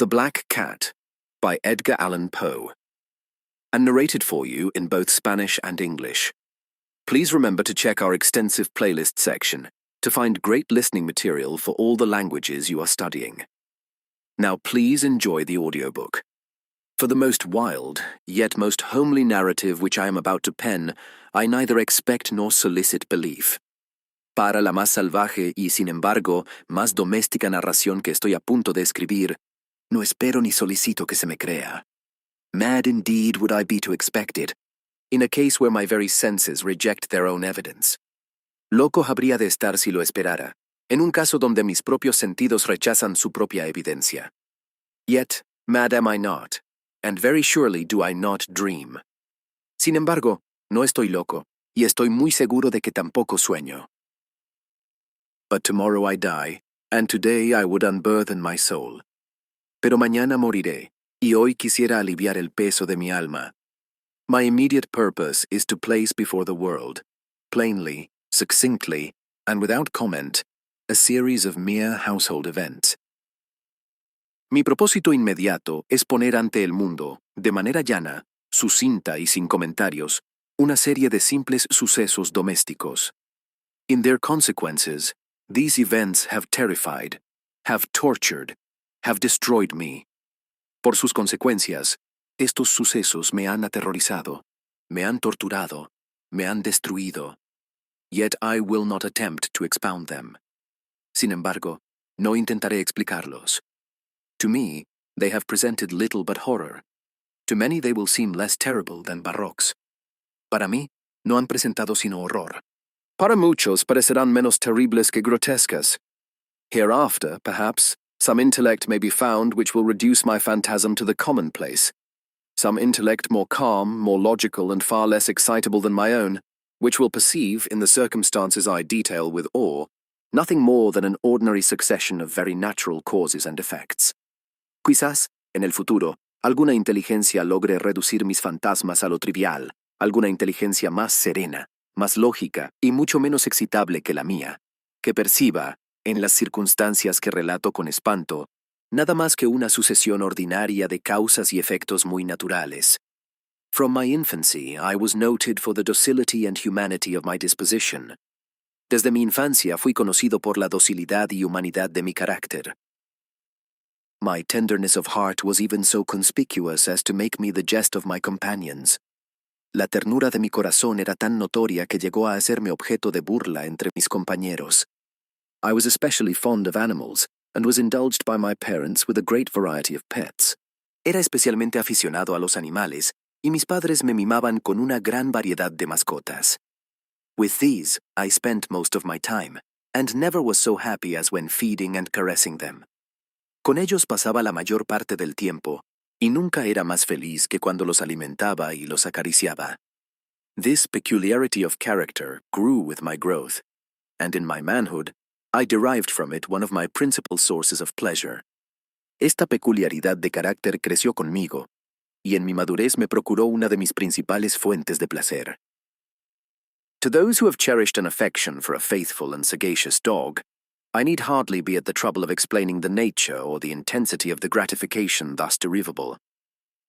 The Black Cat by Edgar Allan Poe, and narrated for you in both Spanish and English. Please remember to check our extensive playlist section to find great listening material for all the languages you are studying. Now please enjoy the audiobook. For the most wild, yet most homely narrative which I am about to pen, I neither expect nor solicit belief. Para la más salvaje y, sin embargo, más doméstica narración que estoy a punto de escribir, no espero ni solicito que se me crea. Mad indeed would I be to expect it, in a case where my very senses reject their own evidence. Loco habría de estar si lo esperara, en un caso donde mis propios sentidos rechazan su propia evidencia. Yet, mad am I not, and very surely do I not dream. Sin embargo, no estoy loco, y estoy muy seguro de que tampoco sueño. But tomorrow I die, and today I would unburthen my soul. Pero mañana moriré, y hoy quisiera aliviar el peso de mi alma. My immediate purpose is to place before the world, plainly, succinctly, and without comment, a series of mere household events. Mi propósito inmediato es poner ante el mundo, de manera llana, sucinta y sin comentarios, una serie de simples sucesos domésticos. In their consequences, these events have terrified, have tortured, have destroyed me. Por sus consecuencias, estos sucesos me han aterrorizado, me han torturado, me han destruido. Yet I will not attempt to expound them. Sin embargo, no intentaré explicarlos. To me, they have presented little but horror. To many they will seem less terrible than barroques. Para mí, no han presentado sino horror. Para muchos parecerán menos terribles que grotescas. Hereafter, perhaps, some intellect may be found which will reduce my phantasm to the commonplace. Some intellect more calm, more logical, and far less excitable than my own, which will perceive, in the circumstances I detail with awe, nothing more than an ordinary succession of very natural causes and effects. Quizás, en el futuro, alguna inteligencia logre reducir mis fantasmas a lo trivial, alguna inteligencia más serena, más lógica y mucho menos excitable que la mía, que perciba, en las circunstancias que relato con espanto, nada más que una sucesión ordinaria de causas y efectos muy naturales. From my infancy, I was noted for the docility and humanity of my disposition. Desde mi infancia fui conocido por la docilidad y humanidad de mi carácter. My tenderness of heart was even so conspicuous as to make me the jest of my companions. La ternura de mi corazón era tan notoria que llegó a hacerme objeto de burla entre mis compañeros. I was especially fond of animals, and was indulged by my parents with a great variety of pets. Era especialmente aficionado a los animales, y mis padres me mimaban con una gran variedad de mascotas. With these, I spent most of my time, and never was so happy as when feeding and caressing them. Con ellos pasaba la mayor parte del tiempo, y nunca era más feliz que cuando los alimentaba y los acariciaba. This peculiarity of character grew with my growth, and in my manhood, I derived from it one of my principal sources of pleasure. Esta peculiaridad de carácter creció conmigo, y en mi madurez me procuró una de mis principales fuentes de placer. To those who have cherished an affection for a faithful and sagacious dog, I need hardly be at the trouble of explaining the nature or the intensity of the gratification thus derivable.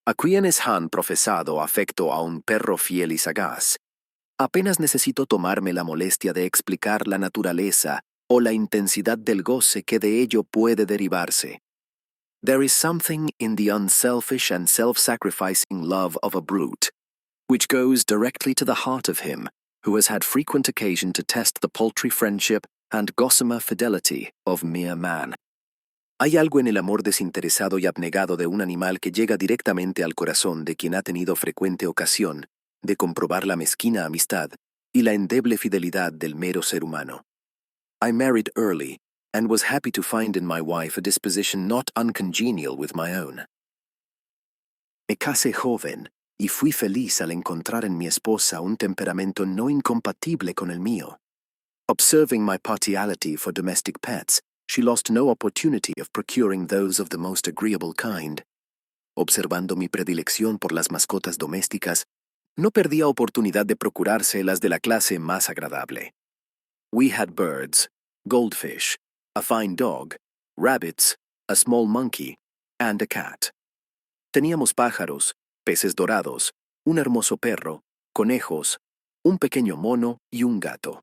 A quienes han profesado afecto a un perro fiel y sagaz, apenas necesito tomarme la molestia de explicar la naturaleza o la intensidad del goce que de ello puede derivarse. There is something in the unselfish and self-sacrificing love of a brute, which goes directly to the heart of him who has had frequent occasion to test the paltry friendship and gossamer fidelity of mere man. Hay algo en el amor desinteresado y abnegado de un animal que llega directamente al corazón de quien ha tenido frecuente ocasión de comprobar la mezquina amistad y la endeble fidelidad del mero ser humano. I married early, and was happy to find in my wife a disposition not uncongenial with my own. Me casé joven, y fui feliz al encontrar en mi esposa un temperamento no incompatible con el mío. Observing my partiality for domestic pets, she lost no opportunity of procuring those of the most agreeable kind. Observando mi predilección por las mascotas domésticas, no perdía oportunidad de procurarse las de la clase más agradable. We had birds, goldfish, a fine dog, rabbits, a small monkey, and a cat. Teníamos pájaros, peces dorados, un hermoso perro, conejos, un pequeño mono y un gato.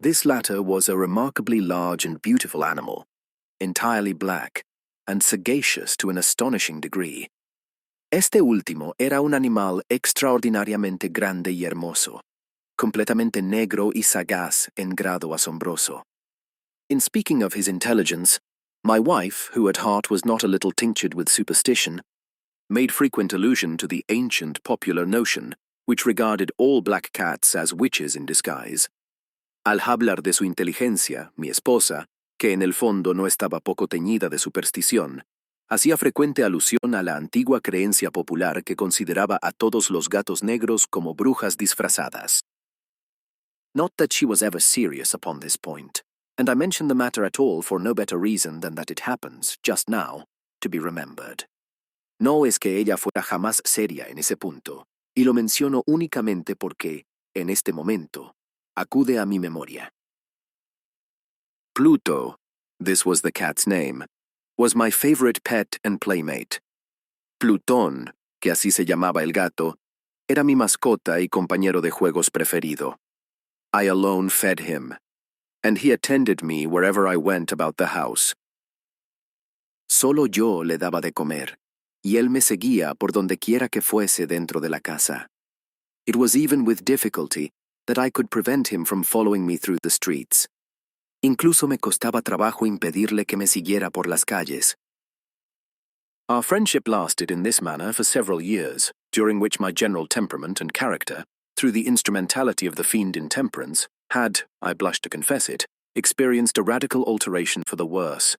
This latter was a remarkably large and beautiful animal, entirely black, and sagacious to an astonishing degree. Este último era un animal extraordinariamente grande y hermoso, completamente negro y sagaz en grado asombroso. In speaking of his intelligence, my wife, who at heart was not a little tinctured with superstition, made frequent allusion to the ancient popular notion, which regarded all black cats as witches in disguise. Al hablar de su inteligencia, mi esposa, que en el fondo no estaba poco teñida de superstición, hacía frecuente alusión a la antigua creencia popular que consideraba a todos los gatos negros como brujas disfrazadas. Not that she was ever serious upon this point, and I mention the matter at all for no better reason than that it happens, just now, to be remembered. No es que ella fuera jamás seria en ese punto, y lo menciono únicamente porque, en este momento, acude a mi memoria. Pluto, this was the cat's name, was my favorite pet and playmate. Plutón, que así se llamaba el gato, era mi mascota y compañero de juegos preferido. I alone fed him, and he attended me wherever I went about the house. Solo yo le daba de comer, y él me seguía por donde quiera que fuese dentro de la casa. It was even with difficulty that I could prevent him from following me through the streets. Incluso me costaba trabajo impedirle que me siguiera por las calles. Our friendship lasted in this manner for several years, during which my general temperament and character, through the instrumentality of the fiend intemperance, had, I blush to confess it, experienced a radical alteration for the worse.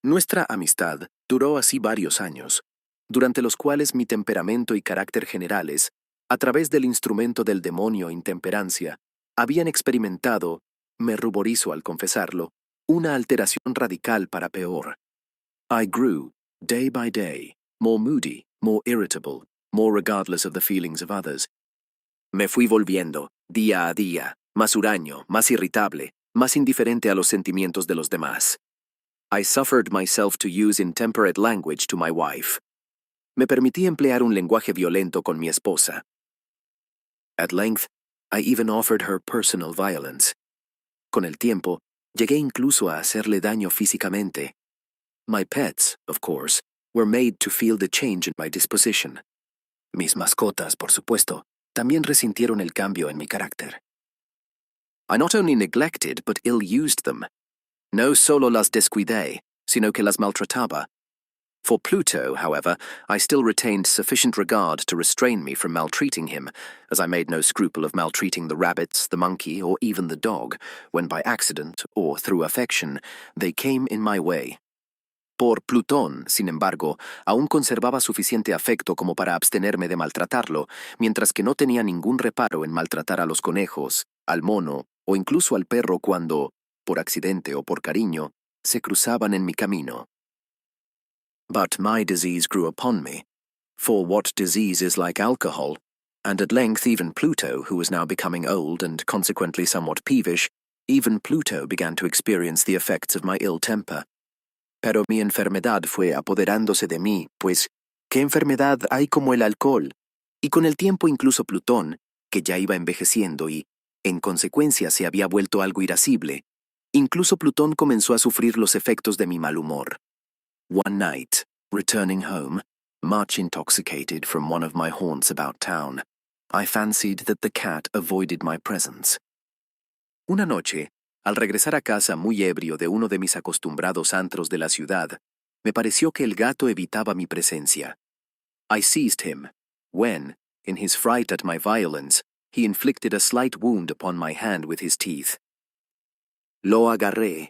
Nuestra amistad duró así varios años, durante los cuales mi temperamento y carácter generales, a través del instrumento del demonio intemperancia, habían experimentado, me ruborizo al confesarlo, una alteración radical para peor. I grew, day by day, more moody, more irritable, more regardless of the feelings of others. Me fui volviendo, día a día, más huraño, más irritable, más indiferente a los sentimientos de los demás. I suffered myself to use intemperate language to my wife. Me permití emplear un lenguaje violento con mi esposa. At length, I even offered her personal violence. Con el tiempo, llegué incluso a hacerle daño físicamente. My pets, of course, were made to feel the change in my disposition. Mis mascotas, por supuesto, también resintieron el cambio en mi carácter. I not only neglected but ill-used them. No solo las descuidé, sino que las maltrataba. For Pluto, however, I still retained sufficient regard to restrain me from maltreating him, as I made no scruple of maltreating the rabbits, the monkey, or even the dog, when by accident, or through affection, they came in my way. Por Plutón, sin embargo, aún conservaba suficiente afecto como para abstenerme de maltratarlo, mientras que no tenía ningún reparo en maltratar a los conejos, al mono, o incluso al perro cuando, por accidente o por cariño, se cruzaban en mi camino. But my disease grew upon me, for what disease is like alcohol, and at length even Pluto, who was now becoming old and consequently somewhat peevish, even Pluto began to experience the effects of my ill temper. Pero mi enfermedad fue apoderándose de mí, pues, ¿qué enfermedad hay como el alcohol? Y con el tiempo incluso Plutón, que ya iba envejeciendo y, en consecuencia, se había vuelto algo irascible, incluso Plutón comenzó a sufrir los efectos de mi mal humor. One night, returning home, much intoxicated from one of my haunts about town, I fancied that the cat avoided my presence. Una noche, al regresar a casa muy ebrio de uno de mis acostumbrados antros de la ciudad, me pareció que el gato evitaba mi presencia. I seized him, when, in his fright at my violence, he inflicted a slight wound upon my hand with his teeth. Lo agarré,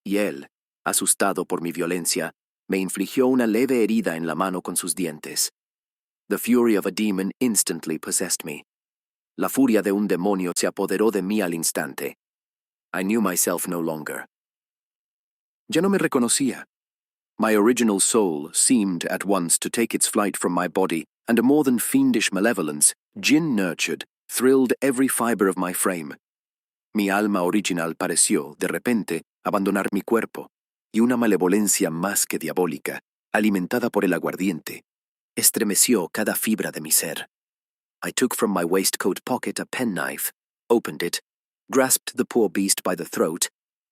y él, asustado por mi violencia, me infligió una leve herida en la mano con sus dientes. The fury of a demon instantly possessed me. La furia de un demonio se apoderó de mí al instante. I knew myself no longer. Ya no me reconocía. My original soul seemed at once to take its flight from my body, and a more than fiendish malevolence, gin-nurtured, thrilled every fiber of my frame. Mi alma original pareció, de repente, abandonar mi cuerpo, y una malevolencia más que diabólica, alimentada por el aguardiente, estremeció cada fibra de mi ser. I took from my waistcoat pocket a penknife, opened it, grasped the poor beast by the throat,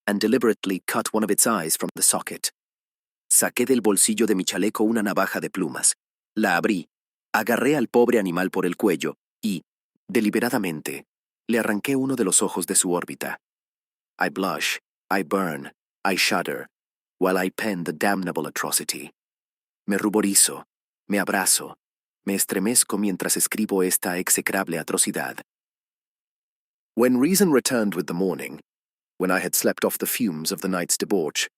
and deliberately cut one of its eyes from the socket. Saqué del bolsillo de mi chaleco una navaja de plumas, la abrí, agarré al pobre animal por el cuello y, deliberadamente, le arranqué uno de los ojos de su órbita. I blush, I burn, I shudder, while I pen the damnable atrocity. Me ruborizo, me abrazo, me estremezco mientras escribo esta execrable atrocidad. When reason returned with the morning, when I had slept off the fumes of the night's debauch,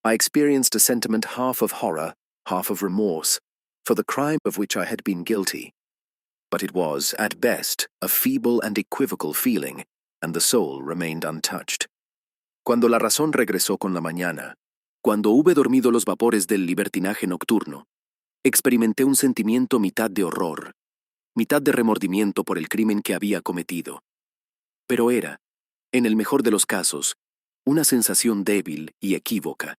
I experienced a sentiment half of horror, half of remorse, for the crime of which I had been guilty. But it was, at best, a feeble and equivocal feeling, and the soul remained untouched. Cuando la razón regresó con la mañana, cuando hube dormido los vapores del libertinaje nocturno, experimenté un sentimiento mitad de horror, mitad de remordimiento por el crimen que había cometido. Pero era, en el mejor de los casos, una sensación débil y equívoca,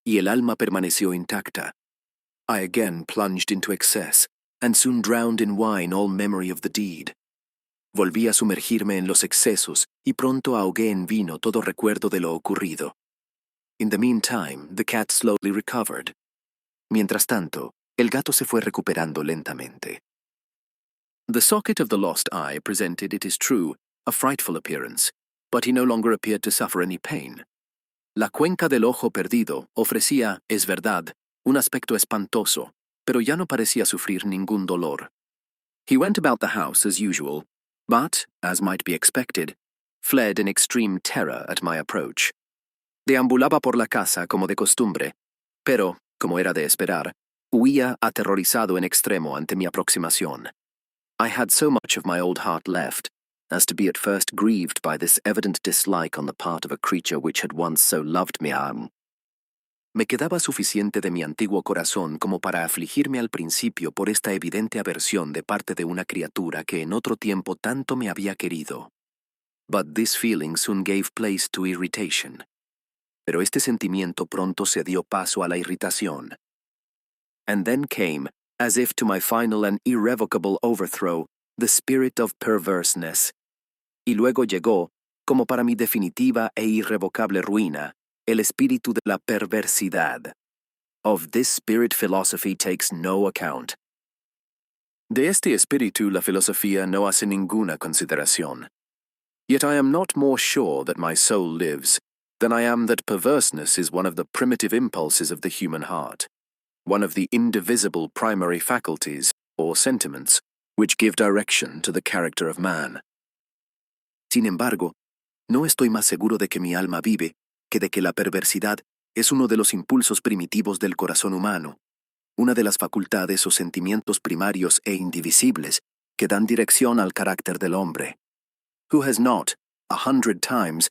y el alma permaneció intacta. I again plunged into excess, and soon drowned in wine all memory of the deed. Volví a sumergirme en los excesos y pronto ahogué en vino todo recuerdo de lo ocurrido. In the meantime, the cat slowly recovered. Mientras tanto, el gato se fue recuperando lentamente. The socket of the lost eye presented, it is true, a frightful appearance, but he no longer appeared to suffer any pain. La cuenca del ojo perdido ofrecía, es verdad, un aspecto espantoso, pero ya no parecía sufrir ningún dolor. He went about the house as usual, but, as might be expected, fled in extreme terror at my approach. Deambulaba por la casa como de costumbre, pero, como era de esperar, huía aterrorizado en extremo ante mi aproximación. I had so much of my old heart left, as to be at first grieved by this evident dislike on the part of a creature which had once so loved me. Me quedaba suficiente de mi antiguo corazón como para afligirme al principio por esta evidente aversión de parte de una criatura que en otro tiempo tanto me había querido. But this feeling soon gave place to irritation. Pero este sentimiento pronto se dio paso a la irritación. And then came, as if to my final and irrevocable overthrow, the spirit of perverseness. Y luego llegó, como para mi definitiva e irrevocable ruina, el espíritu de la perversidad. Of this spirit philosophy takes no account. De este espíritu la filosofía no hace ninguna consideración. Yet I am not more sure that my soul lives than I am that perverseness is one of the primitive impulses of the human heart, one of the indivisible primary faculties, or sentiments, which give direction to the character of man. Sin embargo, no estoy más seguro de que mi alma vive que de que la perversidad es uno de los impulsos primitivos del corazón humano, una de las facultades o sentimientos primarios e indivisibles que dan dirección al carácter del hombre. Who has not, 100 times,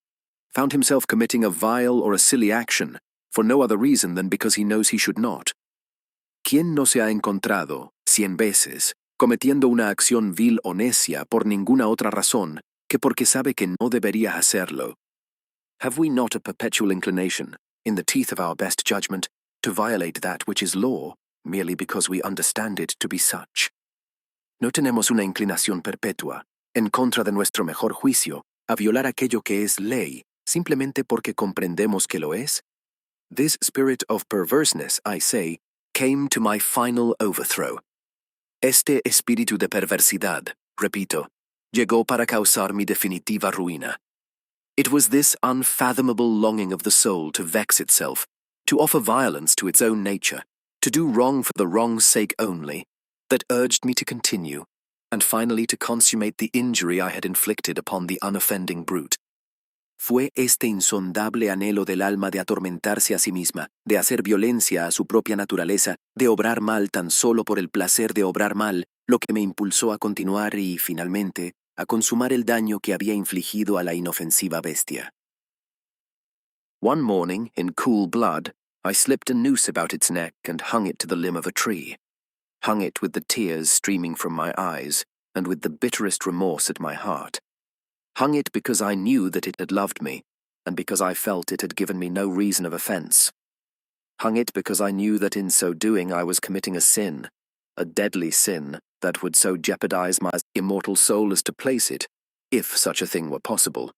found himself committing a vile or a silly action for no other reason than because he knows he should not? ¿Quién no se ha encontrado, 100 veces, cometiendo una acción vil o necia por ninguna otra razón que porque sabe que no debería hacerlo? Have we not a perpetual inclination, in the teeth of our best judgment, to violate that which is law, merely because we understand it to be such? ¿No tenemos una inclinación perpetua, en contra de nuestro mejor juicio, a violar aquello que es ley, simplemente porque comprendemos que lo es? This spirit of perverseness, I say, came to my final overthrow. Este espíritu de perversidad, repito, llegó para causar mi definitiva ruina. It was this unfathomable longing of the soul to vex itself, to offer violence to its own nature, to do wrong for the wrong's sake only, that urged me to continue, and finally to consummate the injury I had inflicted upon the unoffending brute. Fue este insondable anhelo del alma de atormentarse a sí misma, de hacer violencia a su propia naturaleza, de obrar mal tan solo por el placer de obrar mal, lo que me impulsó a continuar y, finalmente, a consumar el daño que había infligido a la inofensiva bestia. One morning, in cool blood, I slipped a noose about its neck and hung it to the limb of a tree. Hung it with the tears streaming from my eyes, and with the bitterest remorse at my heart. Hung it because I knew that it had loved me, and because I felt it had given me no reason of offense. Hung it because I knew that in so doing I was committing a sin, a deadly sin that would so jeopardize my immortal soul as to place it, if such a thing were possible,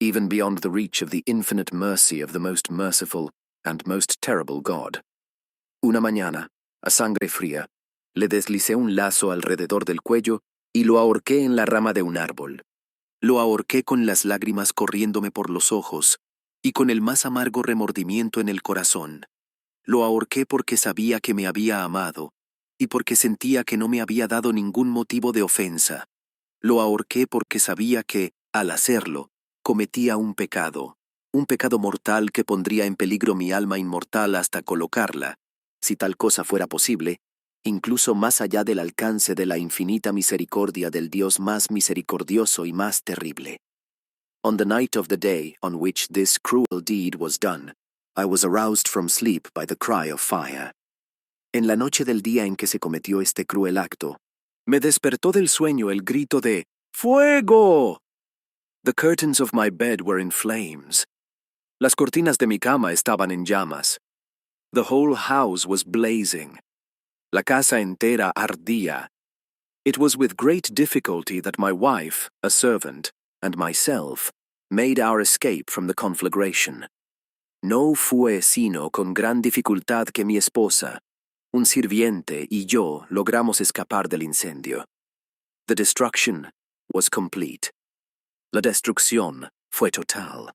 even beyond the reach of the infinite mercy of the most merciful and most terrible God. Una mañana, a sangre fría, le deslicé un lazo alrededor del cuello y lo ahorqué en la rama de un árbol. Lo ahorqué con las lágrimas corriéndome por los ojos y con el más amargo remordimiento en el corazón. Lo ahorqué porque sabía que me había amado y porque sentía que no me había dado ningún motivo de ofensa. Lo ahorqué porque sabía que, al hacerlo, cometía un pecado mortal que pondría en peligro mi alma inmortal hasta colocarla, si tal cosa fuera posible, incluso más allá del alcance de la infinita misericordia del Dios más misericordioso y más terrible. On the night of the day on which this cruel deed was done, I was aroused from sleep by the cry of fire. En la noche del día en que se cometió este cruel acto, me despertó del sueño el grito de ¡Fuego! The curtains of my bed were in flames. Las cortinas de mi cama estaban en llamas. The whole house was blazing. La casa entera ardía. It was with great difficulty that my wife, a servant, and myself made our escape from the conflagration. No fue sino con gran dificultad que mi esposa, un sirviente y yo logramos escapar del incendio. The destruction was complete. La destrucción fue total.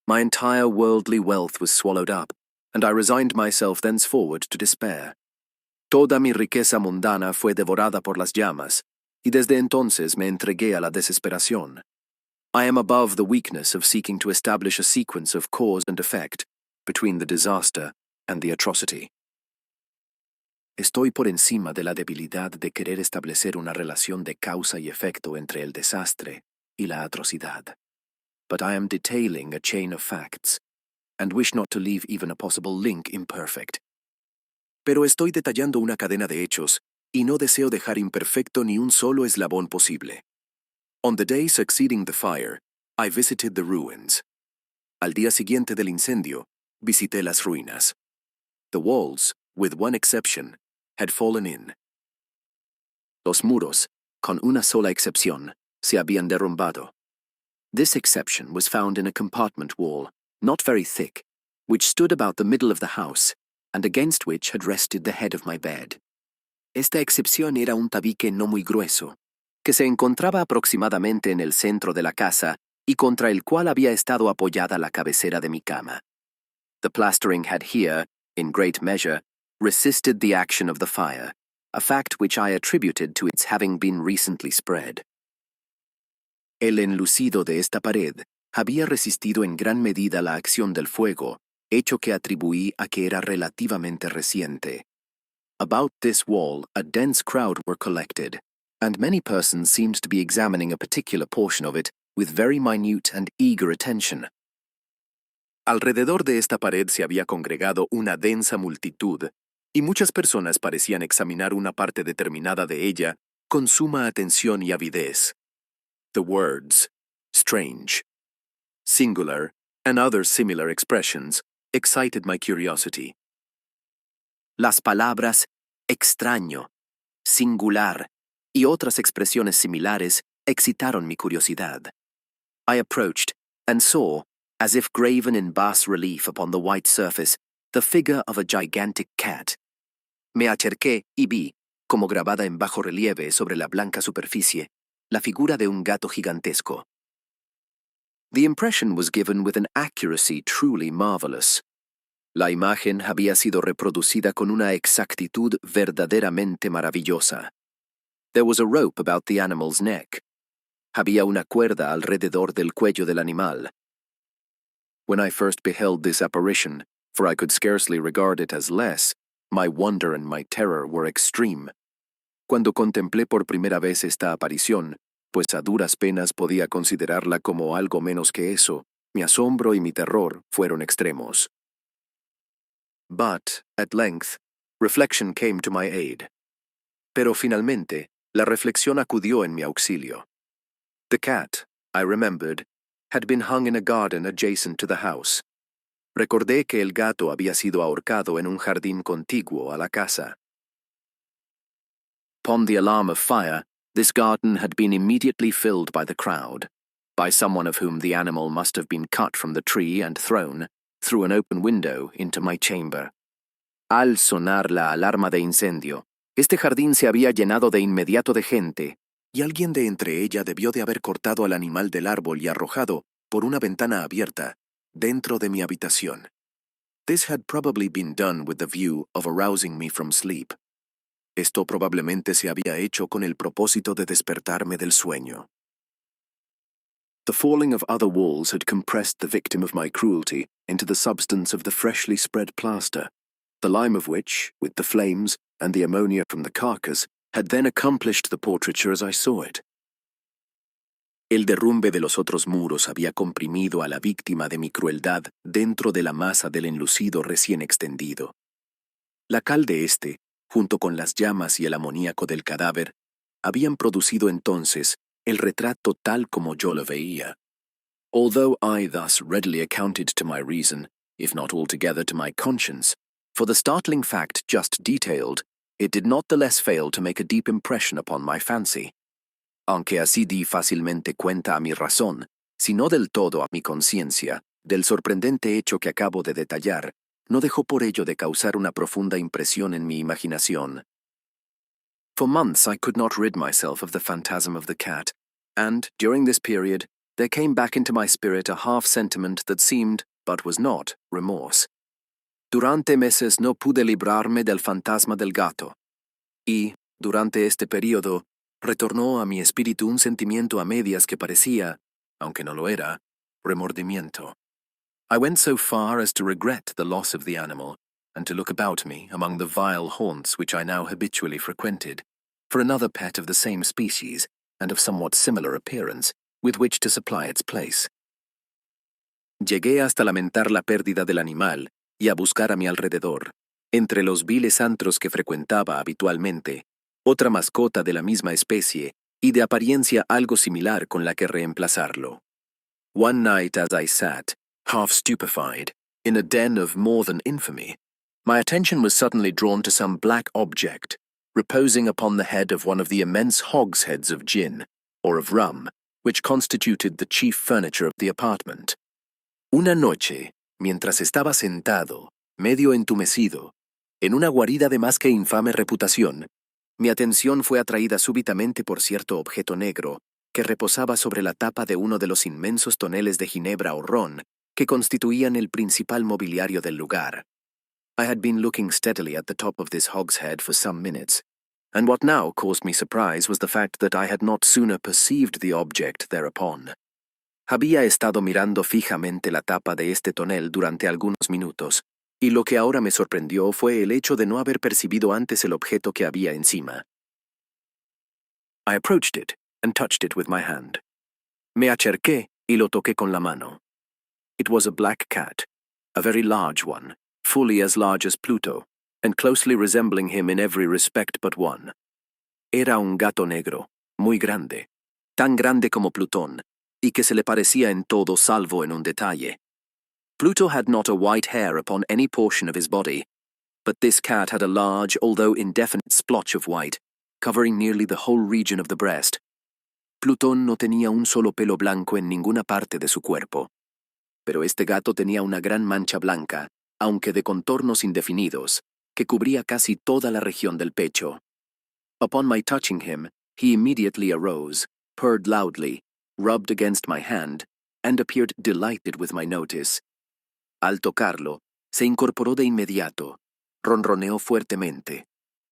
My entire worldly wealth was swallowed up, and I resigned myself thenceforward to despair. Toda mi riqueza mundana fue devorada por las llamas, y desde entonces me entregué a la desesperación. I am above the weakness of seeking to establish a sequence of cause and effect between the disaster and the atrocity. Estoy por encima de la debilidad de querer establecer una relación de causa y efecto entre el desastre y la atrocidad. But I am detailing a chain of facts, and wish not to leave even a possible link imperfect. Pero estoy detallando una cadena de hechos, y no deseo dejar imperfecto ni un solo eslabón posible. On the day succeeding the fire, I visited the ruins. Al día siguiente del incendio, visité las ruinas. The walls, with one exception, had fallen in. Los muros, con una sola excepción, se habían derrumbado. This exception was found in a compartment wall, not very thick, which stood about the middle of the house, and against which had rested the head of my bed. Esta excepción era un tabique no muy grueso, que se encontraba aproximadamente en el centro de la casa y contra el cual había estado apoyada la cabecera de mi cama. The plastering had here, in great measure, resisted the action of the fire, a fact which I attributed to its having been recently spread. El enlucido de esta pared había resistido en gran medida la acción del fuego, hecho que atribuí a que era relativamente reciente. About this wall a dense crowd were collected, and many persons seemed to be examining a particular portion of it with very minute and eager attention. Alrededor de esta pared se había congregado una densa multitud, y muchas personas parecían examinar una parte determinada de ella con suma atención y avidez. The words, strange, singular, and other similar expressions excited my curiosity. Las palabras extraño, singular y otras expresiones similares excitaron mi curiosidad. I approached and saw, as if graven in bas relief upon the white surface, the figure of a gigantic cat. Me acerqué y vi, como grabada en bajo relieve sobre la blanca superficie, la figura de un gato gigantesco. The impression was given with an accuracy truly marvelous. La imagen había sido reproducida con una exactitud verdaderamente maravillosa. There was a rope about the animal's neck. Había una cuerda alrededor del cuello del animal. When I first beheld this apparition, for I could scarcely regard it as less, my wonder and my terror were extreme. Cuando contemplé por primera vez esta aparición, pues a duras penas podía considerarla como algo menos que eso, mi asombro y mi terror fueron extremos. But, at length, reflection came to my aid. Pero finalmente, la reflexión acudió en mi auxilio. The cat, I remembered, had been hung in a garden adjacent to the house. Recordé que el gato había sido ahorcado en un jardín contiguo a la casa. Upon the alarm of fire, this garden had been immediately filled by the crowd, by someone of whom the animal must have been cut from the tree and thrown, through an open window, into my chamber. Al sonar la alarma de incendio, este jardín se había llenado de inmediato de gente, y alguien de entre ella debió de haber cortado al animal del árbol y arrojado, por una ventana abierta, dentro de mi habitación. This had probably been done with the view of arousing me from sleep. Esto probablemente se había hecho con el propósito de despertarme del sueño. The falling of other walls had compressed the victim of my cruelty into the substance of the freshly spread plaster, the lime of which, with the flames and the ammonia from the carcass, had then accomplished the portraiture as I saw it. El derrumbe de los otros muros había comprimido a la víctima de mi crueldad dentro de la masa del enlucido recién extendido. La cal de este, junto con las llamas y el amoníaco del cadáver, habían producido entonces el retrato tal como yo lo veía. Although I thus readily accounted to my reason, if not altogether to my conscience, for the startling fact just detailed, it did not the less fail to make a deep impression upon my fancy. Aunque así di fácilmente cuenta a mi razón, si no del todo a mi conciencia, del sorprendente hecho que acabo de detallar, no dejó por ello de causar una profunda impresión en mi imaginación. For months I could not rid myself of the phantasm of the cat, and, during this period, there came back into my spirit a half-sentiment that seemed, but was not, remorse. Durante meses no pude librarme del fantasma del gato, y, durante este período, retornó a mi espíritu un sentimiento a medias que parecía, aunque no lo era, remordimiento. I went so far as to regret the loss of the animal, and to look about me among the vile haunts which I now habitually frequented, for another pet of the same species and of somewhat similar appearance, with which to supply its place. Llegué hasta lamentar la pérdida del animal y a buscar a mi alrededor, entre los viles antros que frecuentaba habitualmente, otra mascota de la misma especie y de apariencia algo similar con la que reemplazarlo. One night as I sat, half stupefied, in a den of more than infamy, my attention was suddenly drawn to some black object, reposing upon the head of one of the immense hogsheads of gin, or of rum, which constituted the chief furniture of the apartment. Una noche, mientras estaba sentado, medio entumecido, en una guarida de más que infame reputación, mi atención fue atraída súbitamente por cierto objeto negro que reposaba sobre la tapa de uno de los inmensos toneles de ginebra o ron que constituían el principal mobiliario del lugar. I had been looking steadily at the top of this hogshead for some minutes, and what now caused me surprise was the fact that I had not sooner perceived the object thereupon. Había estado mirando fijamente la tapa de este tonel durante algunos minutos, y lo que ahora me sorprendió fue el hecho de no haber percibido antes el objeto que había encima. I approached it and touched it with my hand. Me acerqué y lo toqué con la mano. It was a black cat, a very large one, fully as large as Pluto, and closely resembling him in every respect but one. Era un gato negro, muy grande, tan grande como Plutón, y que se le parecía en todo salvo en un detalle. Pluto had not a white hair upon any portion of his body, but this cat had a large, although indefinite splotch of white, covering nearly the whole region of the breast. Plutón no tenía un solo pelo blanco en ninguna parte de su cuerpo, pero este gato tenía una gran mancha blanca, aunque de contornos indefinidos, que cubría casi toda la región del pecho. Upon my touching him, he immediately arose, purred loudly, rubbed against my hand, and appeared delighted with my notice. Al tocarlo, se incorporó de inmediato, ronroneó fuertemente,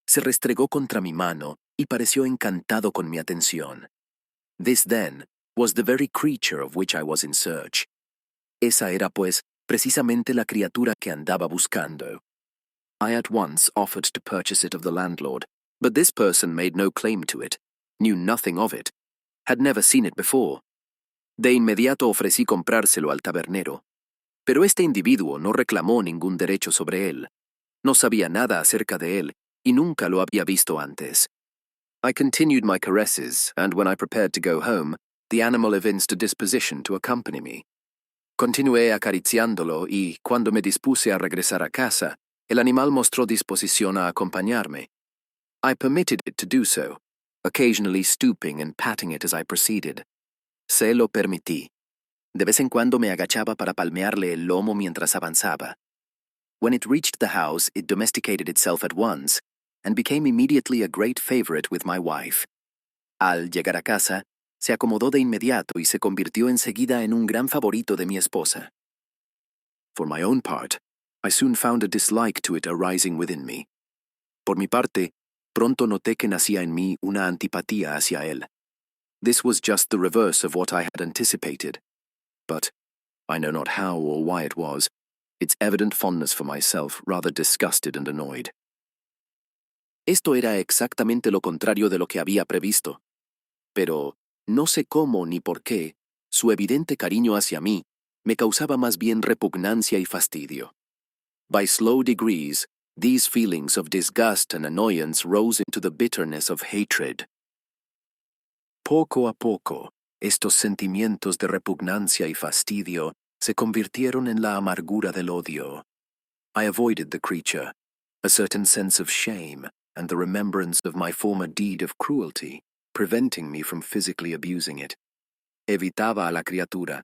se restregó contra mi mano y pareció encantado con mi atención. This, then, was the very creature of which I was in search. Esa era, pues, precisamente la criatura que andaba buscando. I at once offered to purchase it of the landlord, but this person made no claim to it, knew nothing of it, had never seen it before. De inmediato ofrecí comprárselo al tabernero, pero este individuo no reclamó ningún derecho sobre él. No sabía nada acerca de él y nunca lo había visto antes. I continued my caresses, and when I prepared to go home, the animal evinced a disposition to accompany me. Continué acariciándolo y, cuando me dispuse a regresar a casa, el animal mostró disposición a acompañarme. I permitted it to do so, occasionally stooping and patting it as I proceeded. Se lo permití. De vez en cuando me agachaba para palmearle el lomo mientras avanzaba. When it reached the house, it domesticated itself at once, and became immediately a great favorite with my wife. Al llegar a casa, se acomodó de inmediato y se convirtió enseguida en un gran favorito de mi esposa. For my own part, I soon found a dislike to it arising within me. Por mi parte, pronto noté que nacía en mí una antipatía hacia él. This was just the reverse of what I had anticipated. But, I know not how or why it was, its evident fondness for myself rather disgusted and annoyed. Esto era exactamente lo contrario de lo que había previsto. Pero, no sé cómo ni por qué, su evidente cariño hacia mí me causaba más bien repugnancia y fastidio. By slow degrees, these feelings of disgust and annoyance rose into the bitterness of hatred. Poco a poco, estos sentimientos de repugnancia y fastidio se convirtieron en la amargura del odio. I avoided the creature, a certain sense of shame and the remembrance of my former deed of cruelty, preventing me from physically abusing it. Evitaba a la criatura.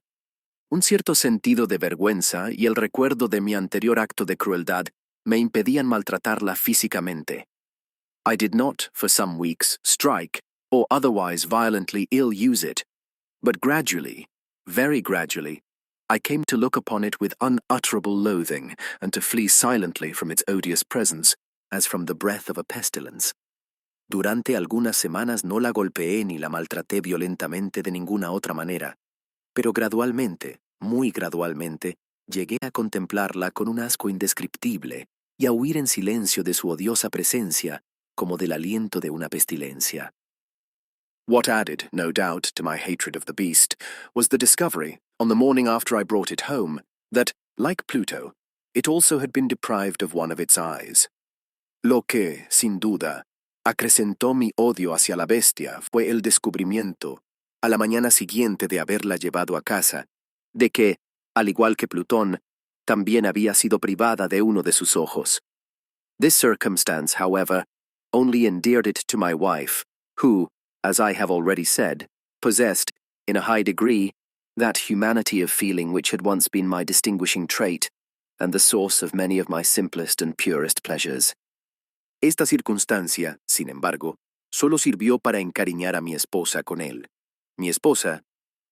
Un cierto sentido de vergüenza y el recuerdo de mi anterior acto de crueldad me impedían maltratarla físicamente. I did not, for some weeks, strike or otherwise violently ill-use it, but gradually, very gradually, I came to look upon it with unutterable loathing and to flee silently from its odious presence, as from the breath of a pestilence. Durante algunas semanas no la golpeé ni la maltraté violentamente de ninguna otra manera, pero gradualmente, muy gradualmente, llegué a contemplarla con un asco indescriptible y a huir en silencio de su odiosa presencia, como del aliento de una pestilencia. What added, no doubt, to my hatred of the beast was the discovery, on the morning after I brought it home, that, like Pluto, it also had been deprived of one of its eyes. Lo que, sin duda, acrecentó mi odio hacia la bestia fue el descubrimiento, a la mañana siguiente de haberla llevado a casa, de que, al igual que Plutón, también había sido privada de uno de sus ojos. This circumstance, however, only endeared it to my wife, who, as I have already said, possessed, in a high degree, that humanity of feeling which had once been my distinguishing trait, and the source of many of my simplest and purest pleasures. Esta circunstancia, sin embargo, solo sirvió para encariñar a mi esposa con él. Mi esposa,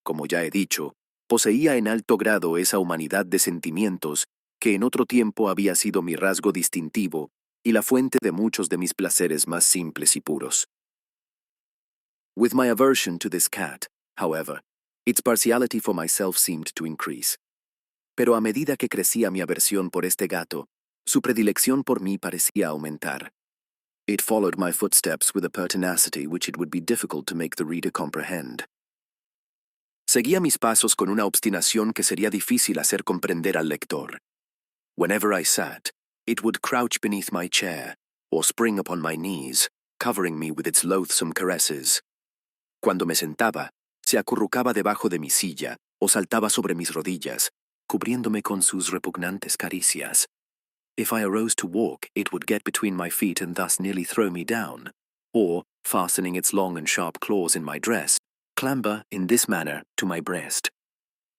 como ya he dicho, poseía en alto grado esa humanidad de sentimientos que en otro tiempo había sido mi rasgo distintivo y la fuente de muchos de mis placeres más simples y puros. With my aversion to this cat, however, its partiality for myself seemed to increase. Pero a medida que crecía mi aversión por este gato, su predilección por mí parecía aumentar. It followed my footsteps with a pertinacity which it would be difficult to make the reader comprehend. Seguía mis pasos con una obstinación que sería difícil hacer comprender al lector. Whenever I sat, it would crouch beneath my chair, or spring upon my knees, covering me with its loathsome caresses. Cuando me sentaba, se acurrucaba debajo de mi silla, o saltaba sobre mis rodillas, cubriéndome con sus repugnantes caricias. If I arose to walk, it would get between my feet and thus nearly throw me down, or, fastening its long and sharp claws in my dress, clamber, in this manner, to my breast.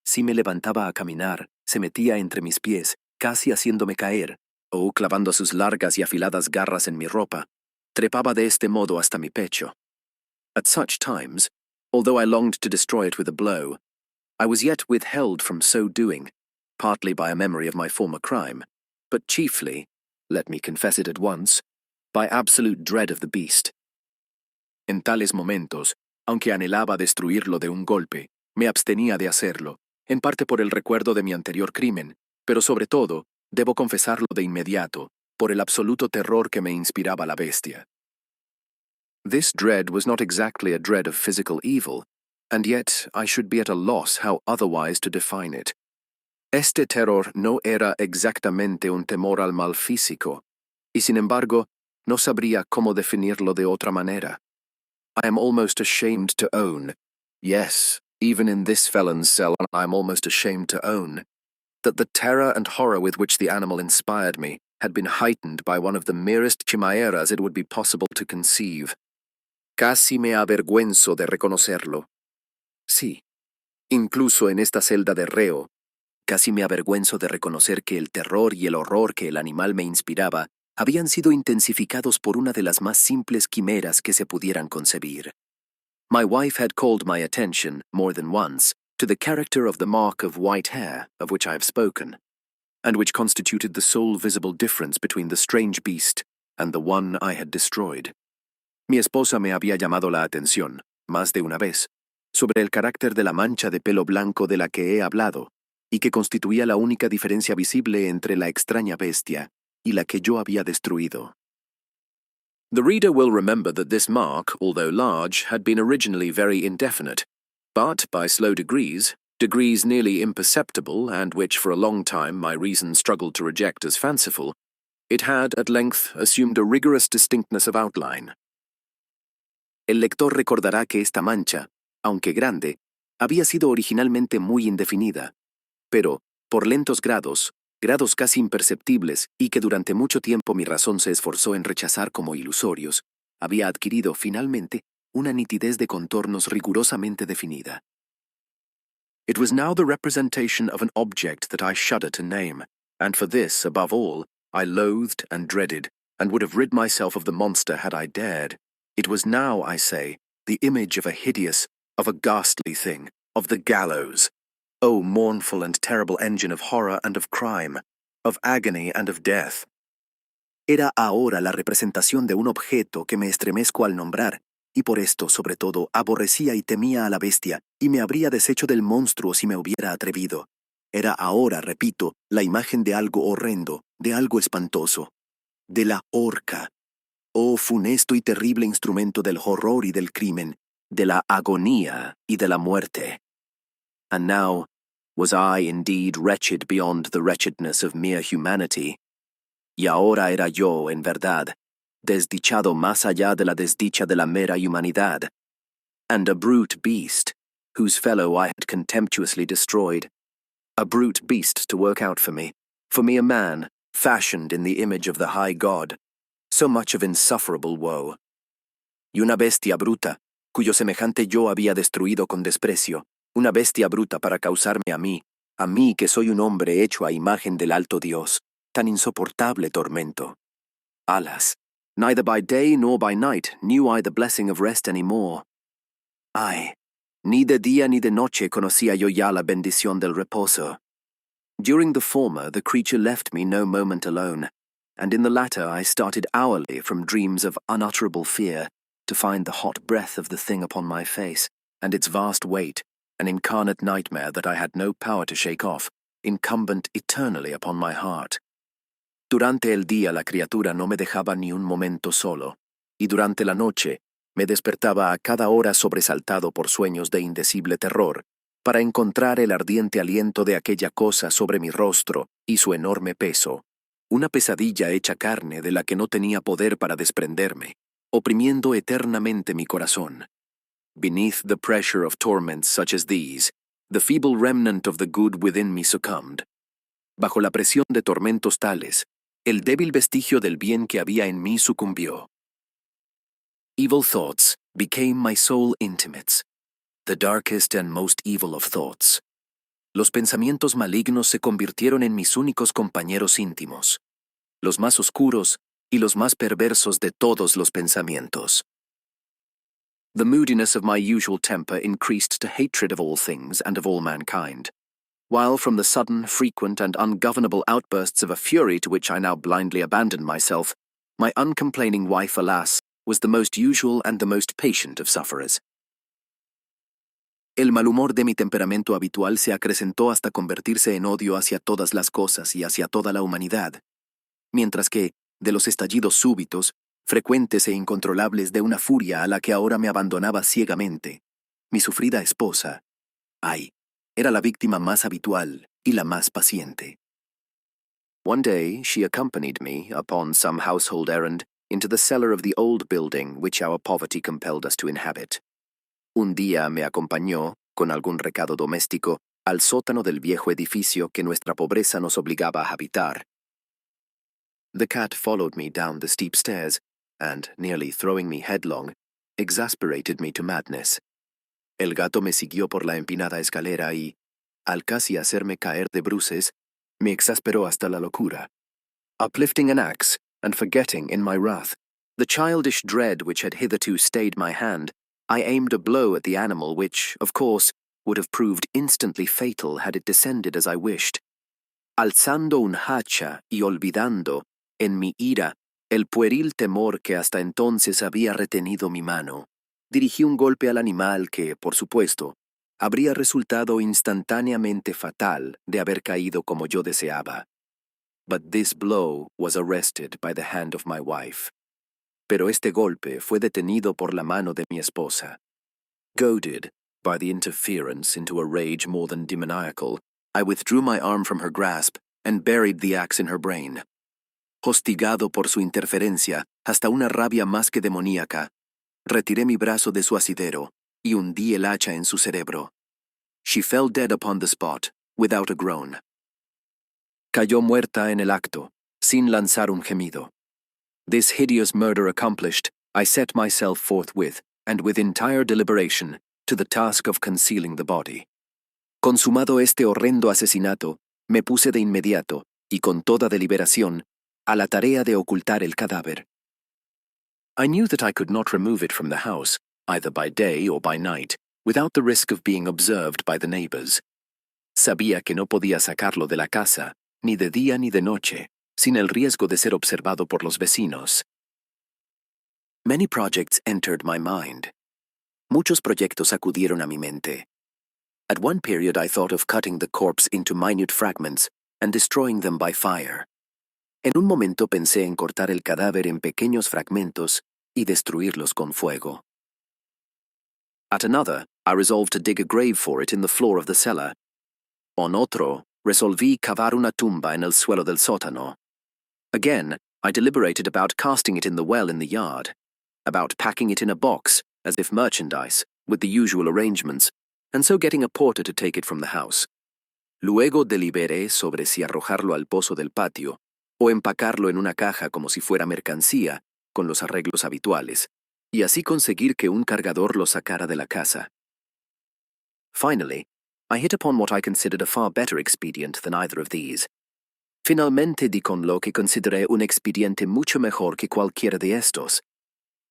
Si me levantaba a caminar, se metía entre mis pies, casi haciéndome caer, o, clavando sus largas y afiladas garras en mi ropa, trepaba de este modo hasta mi pecho. At such times, although I longed to destroy it with a blow, I was yet withheld from so doing, partly by a memory of my former crime, but chiefly, let me confess it at once, by absolute dread of the beast. En tales momentos, aunque anhelaba destruirlo de un golpe, me abstenía de hacerlo, en parte por el recuerdo de mi anterior crimen, pero sobre todo, debo confesarlo de inmediato, por el absoluto terror que me inspiraba la bestia. This dread was not exactly a dread of physical evil, and yet I should be at a loss how otherwise to define it. Este terror no era exactamente un temor al mal físico, y sin embargo, no sabría cómo definirlo de otra manera. I am almost ashamed to own, yes, Even in this felon's cell, I'm almost ashamed to own that the terror and horror with which the animal inspired me had been heightened by one of the merest chimaeras it would be possible to conceive. Casi me avergüenzo de reconocerlo. Sí, incluso en esta celda de reo, casi me avergüenzo de reconocer que el terror y el horror que el animal me inspiraba habían sido intensificados por una de las más simples quimeras que se pudieran concebir. My wife had called my attention, more than once, to the character of the mark of white hair of which I have spoken, and which constituted the sole visible difference between the strange beast and the one I had destroyed. Mi esposa me había llamado la atención, más de una vez, sobre el carácter de la mancha de pelo blanco de la que he hablado, y que constituía la única diferencia visible entre la extraña bestia y la que yo había destruido. The reader will remember that this mark, although large, had been originally very indefinite, but by slow degrees nearly imperceptible, and which for a long time my reason struggled to reject as fanciful, it had at length assumed a rigorous distinctness of outline. El lector recordará que esta mancha, aunque grande, había sido originalmente muy indefinida, pero, por lentos grados casi imperceptibles y que durante mucho tiempo mi razón se esforzó en rechazar como ilusorios, había adquirido finalmente una nitidez de contornos rigurosamente definida. It was now the representation of an object that I shudder to name, and for this, above all, I loathed and dreaded, and would have rid myself of the monster had I dared. It was now, I say, the image of a hideous, of a ghastly thing, of the gallows. O mournful and terrible engine of horror and of crime, of agony and of death. Era ahora la representación de un objeto que me estremezco al nombrar, y por esto, sobre todo, aborrecía y temía a la bestia, y me habría deshecho del monstruo si me hubiera atrevido. Era ahora, repito, la imagen de algo horrendo, de algo espantoso, de la horca. Oh funesto y terrible instrumento del horror y del crimen, de la agonía y de la muerte. And now, was I indeed wretched beyond the wretchedness of mere humanity? Y ahora era yo, en verdad, desdichado más allá de la desdicha de la mera humanidad, and a brute beast, whose fellow I had contemptuously destroyed. A brute beast to work out for me a man, fashioned in the image of the high God. So much of insufferable woe. Y una bestia bruta, cuyo semejante yo había destruido con desprecio, una bestia bruta para causarme a mí que soy un hombre hecho a imagen del alto Dios, tan insoportable tormento. Alas, neither by day nor by night knew I the blessing of rest any more. Ay, ni de día ni de noche conocía yo ya la bendición del reposo. During the former, the creature left me no moment alone, and in the latter I started hourly from dreams of unutterable fear to find the hot breath of the thing upon my face, and its vast weight, an incarnate nightmare that I had no power to shake off, incumbent eternally upon my heart. Durante el día la criatura no me dejaba ni un momento solo, y durante la noche me despertaba a cada hora sobresaltado por sueños de indecible terror, para encontrar el ardiente aliento de aquella cosa sobre mi rostro y su enorme peso, una pesadilla hecha carne de la que no tenía poder para desprenderme, oprimiendo eternamente mi corazón. Beneath the pressure of torments such as these, the feeble remnant of the good within me succumbed. Bajo la presión de tormentos tales, el débil vestigio del bien que había en mí sucumbió. Evil thoughts became my sole intimates, the darkest and most evil of thoughts. Los pensamientos malignos se convirtieron en mis únicos compañeros íntimos, los más oscuros y los más perversos de todos los pensamientos. The moodiness of my usual temper increased to hatred of all things and of all mankind, while from the sudden, frequent, and ungovernable outbursts of a fury to which I now blindly abandoned myself, my uncomplaining wife, alas, was the most usual and the most patient of sufferers. El mal humor de mi temperamento habitual se acrecentó hasta convertirse en odio hacia todas las cosas y hacia toda la humanidad, mientras que, de los estallidos súbitos, frecuentes e incontrolables de una furia a la que ahora me abandonaba ciegamente, mi sufrida esposa, ay, era la víctima más habitual y la más paciente. One day she accompanied me, upon some household errand, into the cellar of the old building which our poverty compelled us to inhabit. Un día me acompañó, con algún recado doméstico, al sótano del viejo edificio que nuestra pobreza nos obligaba a habitar. The cat followed me down the steep stairs, and, nearly throwing me headlong, exasperated me to madness. El gato me siguió por la empinada escalera y, al casi hacerme caer de bruces, me exasperó hasta la locura. Uplifting an axe, and forgetting, in my wrath, the childish dread which had hitherto stayed my hand, I aimed a blow at the animal which, of course, would have proved instantly fatal had it descended as I wished. Alzando un hacha y olvidando, en mi ira, el pueril temor que hasta entonces había retenido mi mano, dirigí un golpe al animal que, por supuesto, habría resultado instantáneamente fatal de haber caído como yo deseaba. But this blow was arrested by the hand of my wife. Pero este golpe fue detenido por la mano de mi esposa. Goaded by the interference into a rage more than demoniacal, I withdrew my arm from her grasp and buried the axe in her brain. Hostigado por su interferencia hasta una rabia más que demoníaca, retiré mi brazo de su asidero y hundí el hacha en su cerebro. She fell dead upon the spot, without a groan. Cayó muerta en el acto, sin lanzar un gemido. This hideous murder accomplished, I set myself forthwith, and with entire deliberation, to the task of concealing the body. Consumado este horrendo asesinato, me puse de inmediato, y con toda deliberación, a la tarea de ocultar el cadáver. I knew that I could not remove it from the house, either by day or by night, without the risk of being observed by the neighbors. Sabía que no podía sacarlo de la casa, ni de día ni de noche, sin el riesgo de ser observado por los vecinos. Many projects entered my mind. Muchos proyectos acudieron a mi mente. At one period I thought of cutting the corpse into minute fragments and destroying them by fire. En un momento pensé en cortar el cadáver en pequeños fragmentos y destruirlos con fuego. At another, I resolved to dig a grave for it in the floor of the cellar. En otro, resolví cavar una tumba en el suelo del sótano. Again, I deliberated about casting it in the well in the yard, about packing it in a box, as if merchandise, with the usual arrangements, and so getting a porter to take it from the house. Luego deliberé sobre si arrojarlo al pozo del patio, o empacarlo en una caja como si fuera mercancía, con los arreglos habituales, y así conseguir que un cargador lo sacara de la casa. Finally, I hit upon what I considered a far better expedient than either of these. Finalmente di con lo que consideré un expediente mucho mejor que cualquiera de estos.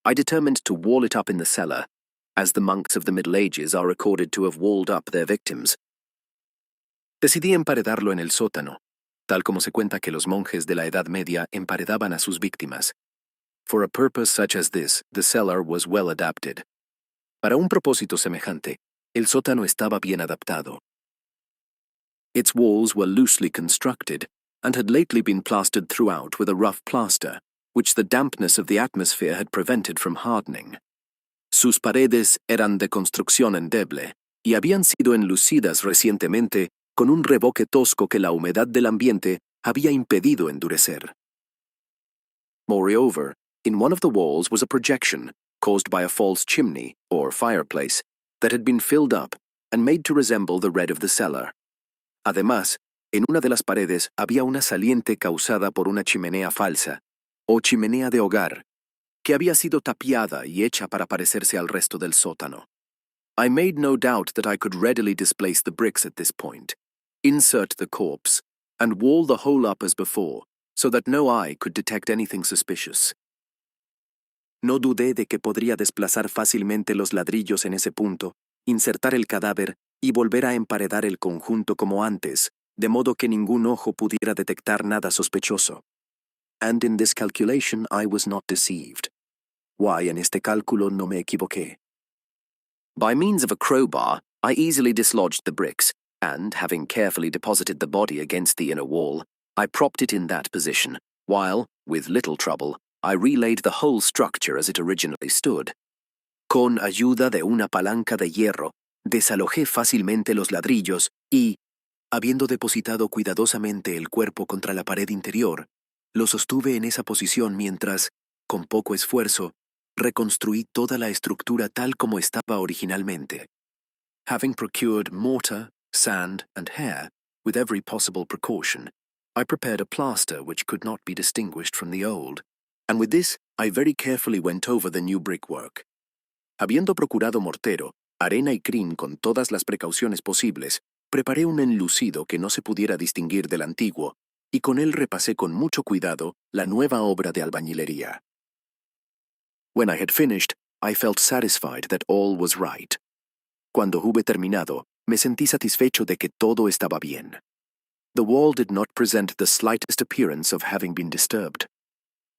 I determined to wall it up in the cellar, as the monks of the Middle Ages are recorded to have walled up their victims. Decidí emparedarlo en el sótano, tal como se cuenta que los monjes de la Edad Media emparedaban a sus víctimas. For a purpose such as this, the cellar was well adapted. Para un propósito semejante, el sótano estaba bien adaptado. Its walls were loosely constructed, and had lately been plastered throughout with a rough plaster, which the dampness of the atmosphere had prevented from hardening. Sus paredes eran de construcción endeble, y habían sido enlucidas recientemente con un revoque tosco que la humedad del ambiente había impedido endurecer. Moreover, in one of the walls was a projection, caused by a false chimney, or fireplace, that had been filled up and made to resemble the red of the cellar. Además, en una de las paredes había una saliente causada por una chimenea falsa, o chimenea de hogar, que había sido tapiada y hecha para parecerse al resto del sótano. I made no doubt that I could readily displace the bricks at this point, insert the corpse, and wall the whole up as before, so that no eye could detect anything suspicious. No dudé de que podría desplazar fácilmente los ladrillos en ese punto, insertar el cadáver y volver a emparedar el conjunto como antes, de modo que ningún ojo pudiera detectar nada sospechoso. And in this calculation I was not deceived. Why, en este cálculo no me equivoqué. By means of a crowbar, I easily dislodged the bricks, and, having carefully deposited the body against the inner wall, I propped it in that position, while, with little trouble, I relaid the whole structure as it originally stood. Con ayuda de una palanca de hierro, desalojé fácilmente los ladrillos y, habiendo depositado cuidadosamente el cuerpo contra la pared interior, lo sostuve en esa posición mientras, con poco esfuerzo, reconstruí toda la estructura tal como estaba originalmente. Having procured mortar, sand, and hair, with every possible precaution, I prepared a plaster which could not be distinguished from the old, and with this I very carefully went over the new brickwork. Habiendo procurado mortero, arena y crin con todas las precauciones posibles, preparé un enlucido que no se pudiera distinguir del antiguo, y con él repasé con mucho cuidado la nueva obra de albañilería. When I had finished, I felt satisfied that all was right. Cuando hube terminado, me sentí satisfecho de que todo estaba bien. The wall did not present the slightest appearance of having been disturbed.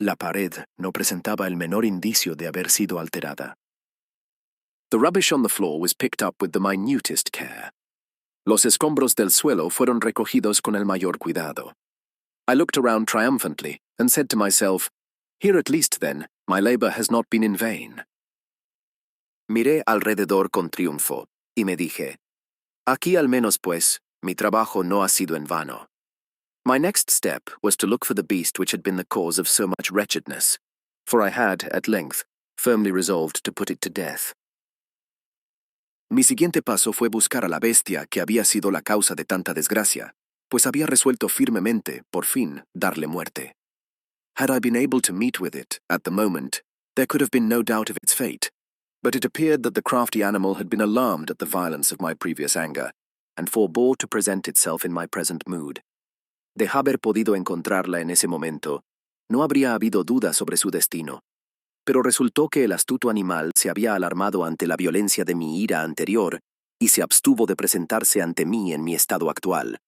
La pared no presentaba el menor indicio de haber sido alterada. The rubbish on the floor was picked up with the minutest care. Los escombros del suelo fueron recogidos con el mayor cuidado. I looked around triumphantly and said to myself, "Here at least, then, my labor has not been in vain." Miré alrededor con triunfo y me dije, "Aquí al menos, pues, mi trabajo no ha sido en vano." My next step was to look for the beast which had been the cause of so much wretchedness, for I had, at length, firmly resolved to put it to death. Mi siguiente paso fue buscar a la bestia que había sido la causa de tanta desgracia, pues había resuelto firmemente, por fin, darle muerte. Had I been able to meet with it, at the moment, there could have been no doubt of its fate, but it appeared that the crafty animal had been alarmed at the violence of my previous anger, and forbore to present itself in my present mood. De haber podido encontrarla en ese momento, no habría habido duda sobre su destino, pero resultó que el astuto animal se había alarmado ante la violencia de mi ira anterior y se abstuvo de presentarse ante mí en mi estado actual.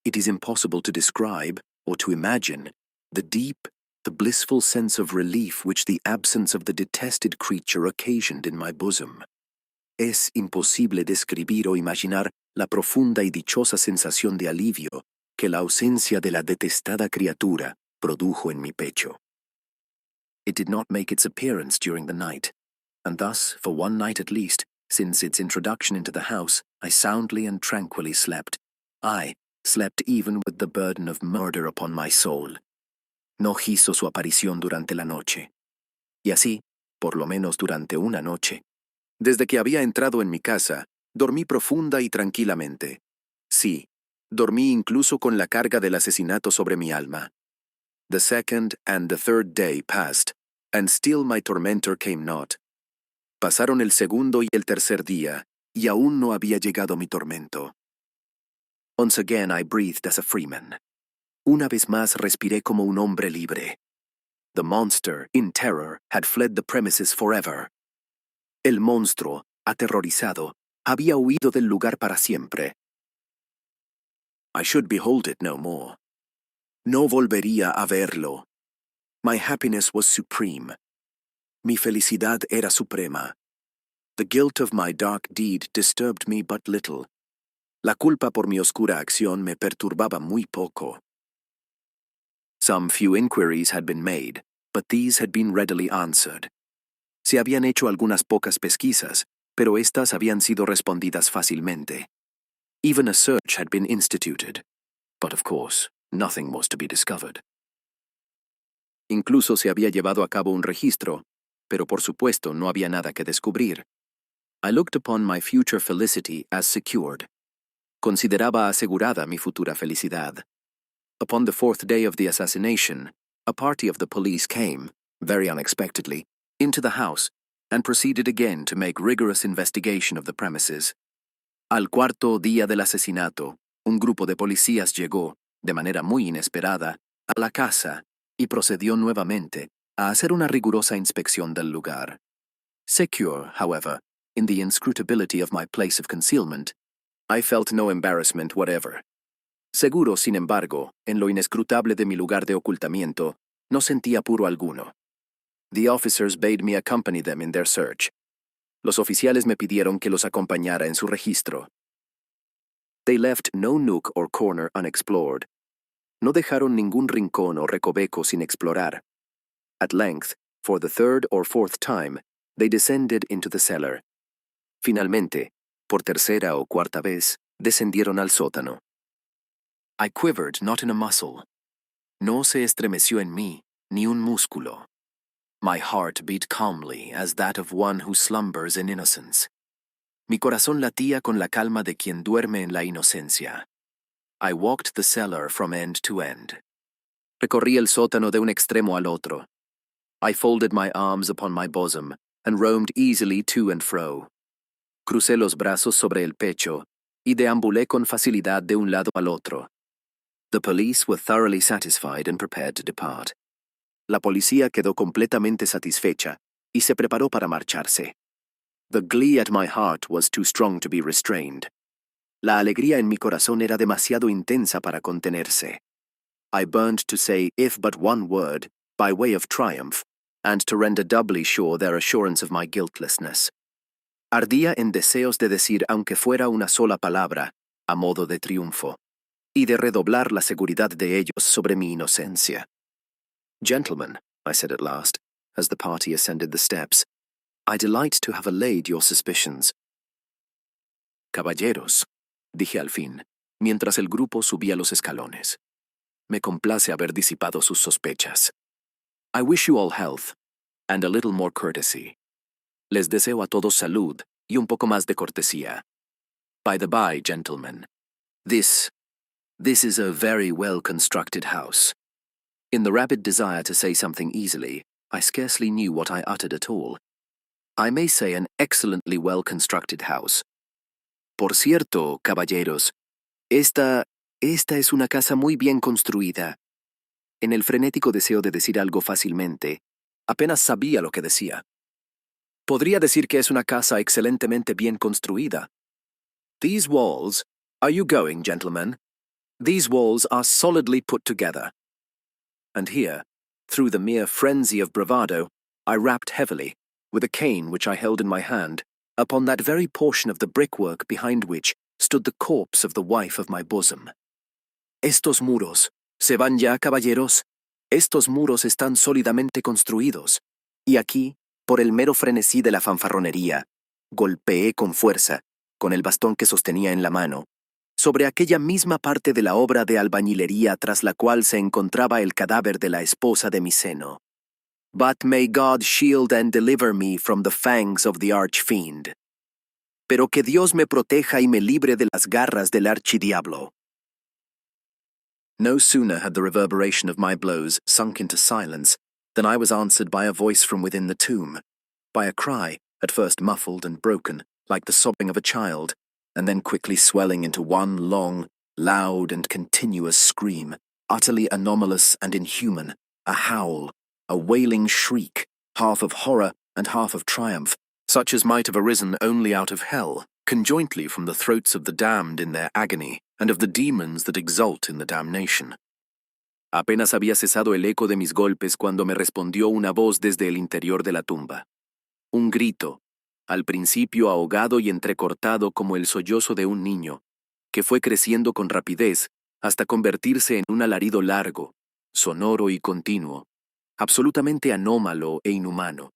It is impossible to describe, or to imagine, the deep, the blissful sense of relief which the absence of the detested creature occasioned in my bosom. Es imposible describir o imaginar la profunda y dichosa sensación de alivio que la ausencia de la detestada criatura produjo en mi pecho. It did not make its appearance during the night, and thus, for one night at least, since its introduction into the house, I soundly and tranquilly slept. I slept even with the burden of murder upon my soul. No hizo su aparición durante la noche. Y así, por lo menos durante una noche, desde que había entrado en mi casa, dormí profunda y tranquilamente. Sí, dormí incluso con la carga del asesinato sobre mi alma. The second and the third day passed, and still my tormentor came not. Pasaron el segundo y el tercer día, y aún no había llegado mi tormento. Once again I breathed as a freeman. Una vez más respiré como un hombre libre. The monster, in terror, had fled the premises forever. El monstruo, aterrorizado, había huido del lugar para siempre. I should behold it no more. No volvería a verlo. My happiness was supreme. Mi felicidad era suprema. The guilt of my dark deed disturbed me but little. La culpa por mi oscura acción me perturbaba muy poco. Some few inquiries had been made, but these had been readily answered. Se habían hecho algunas pocas pesquisas, pero estas habían sido respondidas fácilmente. Even a search had been instituted, but of course, nothing was to be discovered. Incluso se había llevado a cabo un registro, pero por supuesto no había nada que descubrir. I looked upon my future felicity as secured. Consideraba asegurada mi futura felicidad. Upon the fourth day of the assassination, a party of the police came, very unexpectedly, into the house, and proceeded again to make rigorous investigation of the premises. Al cuarto día del asesinato, un grupo de policías llegó, de manera muy inesperada, a la casa y procedió nuevamente a hacer una rigurosa inspección del lugar. Secure, however, in the inscrutability of my place of concealment, I felt no embarrassment whatever. Seguro, sin embargo, en lo inescrutable de mi lugar de ocultamiento, no sentí apuro alguno. The officers bade me accompany them in their search. Los oficiales me pidieron que los acompañara en su registro. They left no nook or corner unexplored. No dejaron ningún rincón o recoveco sin explorar. At length, for the third or fourth time, they descended into the cellar. Finalmente, por tercera o cuarta vez, descendieron al sótano. I quivered not in a muscle. No se estremeció en mí, ni un músculo. My heart beat calmly as that of one who slumbers in innocence. Mi corazón latía con la calma de quien duerme en la inocencia. I walked the cellar from end to end. Recorrí el sótano de un extremo al otro. I folded my arms upon my bosom and roamed easily to and fro. Crucé los brazos sobre el pecho y deambulé con facilidad de un lado al otro. The police were thoroughly satisfied and prepared to depart. La policía quedó completamente satisfecha y se preparó para marcharse. The glee at my heart was too strong to be restrained. La alegría en mi corazón era demasiado intensa para contenerse. I burned to say if but one word, by way of triumph, and to render doubly sure their assurance of my guiltlessness. Ardía en deseos de decir aunque fuera una sola palabra, a modo de triunfo, y de redoblar la seguridad de ellos sobre mi inocencia. Gentlemen, I said at last, as the party ascended the steps, I delight to have allayed your suspicions. Caballeros, dije al fin, mientras el grupo subía los escalones. Me complace haber disipado sus sospechas. I wish you all health, and a little more courtesy. Les deseo a todos salud y un poco más de cortesía. By the by, gentlemen, this is a very well-constructed house. In the rapid desire to say something easily, I scarcely knew what I uttered at all. I may say an excellently well-constructed house. Por cierto, caballeros, esta es una casa muy bien construida. En el frenético deseo de decir algo fácilmente, apenas sabía lo que decía. Podría decir que es una casa excelentemente bien construida. These walls, are you going, gentlemen? These walls are solidly put together. And here, through the mere frenzy of bravado, I rapped heavily, with a cane which I held in my hand, upon that very portion of the brickwork behind which stood the corpse of the wife of my bosom. Estos muros, ¿se van ya, caballeros? Estos muros están sólidamente construidos, y aquí, por el mero frenesí de la fanfarronería, golpeé con fuerza, con el bastón que sostenía en la mano, sobre aquella misma parte de la obra de albañilería tras la cual se encontraba el cadáver de la esposa de mi seno. But may God shield and deliver me from the fangs of the archfiend. Pero que Dios me proteja y me libre de las garras del archidiablo. No sooner had the reverberation of my blows sunk into silence than I was answered by a voice from within the tomb, by a cry, at first muffled and broken, like the sobbing of a child, and then quickly swelling into one long, loud and continuous scream, utterly anomalous and inhuman, a howl, a wailing shriek, half of horror and half of triumph, such as might have arisen only out of hell, conjointly from the throats of the damned in their agony, and of the demons that exult in the damnation. Apenas había cesado el eco de mis golpes cuando me respondió una voz desde el interior de la tumba. Un grito, al principio ahogado y entrecortado como el sollozo de un niño, que fue creciendo con rapidez hasta convertirse en un alarido largo, sonoro y continuo, absolutamente anómalo e inhumano,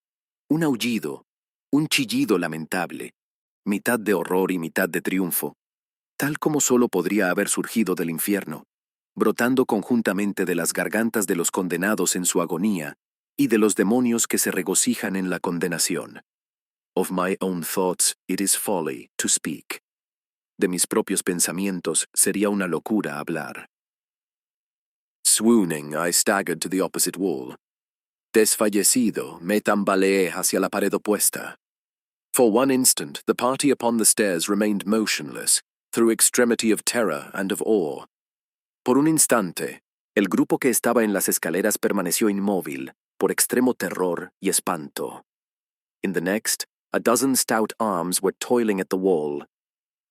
un aullido, un chillido lamentable, mitad de horror y mitad de triunfo, tal como solo podría haber surgido del infierno, brotando conjuntamente de las gargantas de los condenados en su agonía y de los demonios que se regocijan en la condenación. Of my own thoughts it is folly to speak. De mis propios pensamientos sería una locura hablar. Swooning, I staggered to the opposite wall. Desfallecido, me tambaleé hacia la pared opuesta. For one instant, the party upon the stairs remained motionless, through extremity of terror and of awe. Por un instante, el grupo que estaba en las escaleras permaneció inmóvil, por extremo terror y espanto. In the next, a dozen stout arms were toiling at the wall.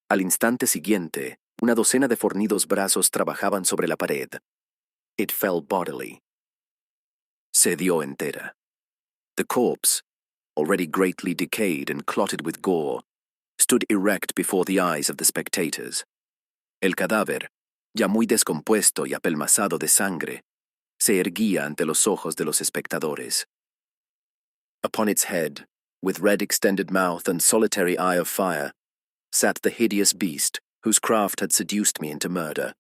Al instante siguiente, una docena de fornidos brazos trabajaban sobre la pared. It fell bodily. Se dio entera. The corpse, already greatly decayed and clotted with gore, stood erect before the eyes of the spectators. El cadáver, ya muy descompuesto y apelmazado de sangre, se erguía ante los ojos de los espectadores. Upon its head, with red extended mouth and solitary eye of fire, sat the hideous beast whose craft had seduced me into murder,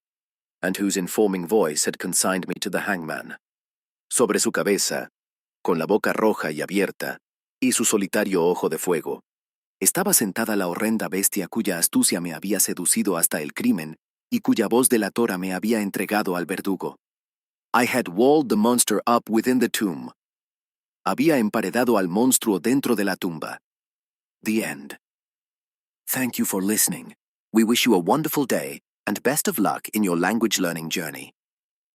and whose informing voice had consigned me to the hangman. Sobre su cabeza, con la boca roja y abierta, y su solitario ojo de fuego, Estaba sentada la horrenda bestia cuya astucia me había seducido hasta el crimen y cuya voz delatora me había entregado al verdugo. I had walled the monster up within the tomb. Había emparedado al monstruo dentro de la tumba. The end. Thank you for listening. We wish you a wonderful day and best of luck in your language learning journey.